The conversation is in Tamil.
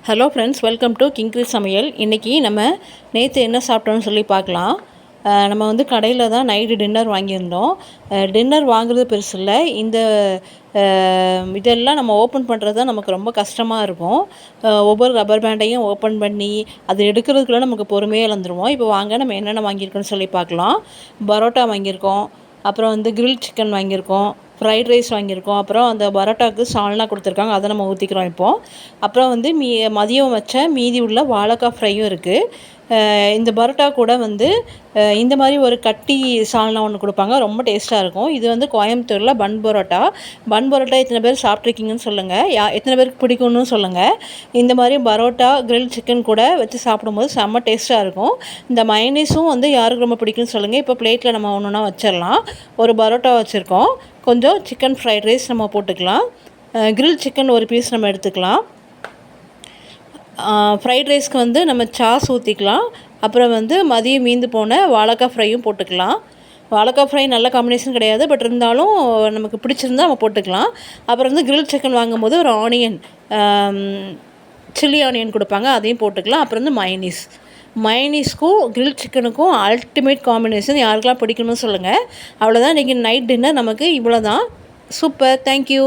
ஹலோ ஃப்ரெண்ட்ஸ், வெல்கம் டு கிங்கிள் சமையல். இன்றைக்கி நம்ம நேற்று என்ன சாப்பிட்டோன்னு சொல்லி பார்க்கலாம். நம்ம வந்து கடையில் தான் நைட்டு டின்னர் வாங்கியிருந்தோம். டின்னர் வாங்குறது பெருசு இல்லை, இந்த இதெல்லாம் நம்ம ஓப்பன் பண்ணுறது தான் நமக்கு ரொம்ப கஷ்டமாக இருக்கும். ஒவ்வொரு ரப்பர் பேண்டையும் ஓப்பன் பண்ணி அது எடுக்கிறதுக்குள்ளே நமக்கு பொறுமையாக இழந்துருவோம். இப்போ வாங்க நம்ம என்னென்ன வாங்கியிருக்கோன்னு சொல்லி பார்க்கலாம். பரோட்டா வாங்கியிருக்கோம், அப்புறம் வந்து கிரில் சிக்கன் வாங்கியிருக்கோம், ஃப்ரைட் ரைஸ் வாங்கியிருக்கோம், அப்புறம் அந்த பரோட்டாவுக்கு சால்னா கொடுத்துருக்காங்க, அதை நம்ம ஊற்றிக்கிறோம் இப்போது. அப்புறம் வந்து மதியம் வச்ச மீதி உள்ள வாழைக்காய் ஃப்ரையும் இருக்குது. இந்த பரோட்டா கூட வந்து இந்த மாதிரி ஒரு கட்டி சால்னா ஒன்று கொடுப்பாங்க, ரொம்ப டேஸ்ட்டாக இருக்கும். இது வந்து கோயம்புத்தூரில் பன் பரோட்டா. பன் பரோட்டா எத்தனை பேர் சாப்பிட்ருக்கீங்கன்னு சொல்லுங்கள், எத்தனை பேருக்கு பிடிக்கும்னு சொல்லுங்கள். இந்த மாதிரி பரோட்டா கிரில் சிக்கன் கூட வச்சு சாப்பிடும்போது செம்ம டேஸ்ட்டாக இருக்கும். இந்த மைனீஸும் வந்து யாருக்கு ரொம்ப பிடிக்கும்னு சொல்லுங்கள். இப்போ பிளேட்டில் நம்ம ஒன்று ஒன்றா வச்சிடலாம். ஒரு பரோட்டா வச்சுருக்கோம், கொஞ்சம் சிக்கன் ஃப்ரைட் ரைஸ் நம்ம போட்டுக்கலாம், கிரில் சிக்கன் ஒரு பீஸ் நம்ம எடுத்துக்கலாம். ஃப்ரைட் ரைஸ்க்கு வந்து நம்ம சாஸ் ஊற்றிக்கலாம். அப்புறம் வந்து மதியம் மீந்து போன வாழைக்காய் ஃப்ரையும் போட்டுக்கலாம். வாழைக்காய் ஃப்ரை நல்ல காம்பினேஷன் கிடையாது, பட் இருந்தாலும் நமக்கு பிடிச்சிருந்தா நம்ம போட்டுக்கலாம். அப்புறம் வந்து கிரில் சிக்கன் வாங்கும்போது ஒரு ஆனியன், சில்லி ஆனியன் கொடுப்பாங்க, அதையும் போட்டுக்கலாம். அப்புறம் வந்து மைனீஸ்க்கும் கிரில் சிக்கனுக்கும் அல்டிமேட் காம்பினேஷன். யாருக்கெல்லாம் பிடிக்கணும்னு சொல்லுங்கள். அவ்வளோதான், இன்றைக்கி நைட் டின்னர் நமக்கு இவ்வளோ தான். Super, thank you.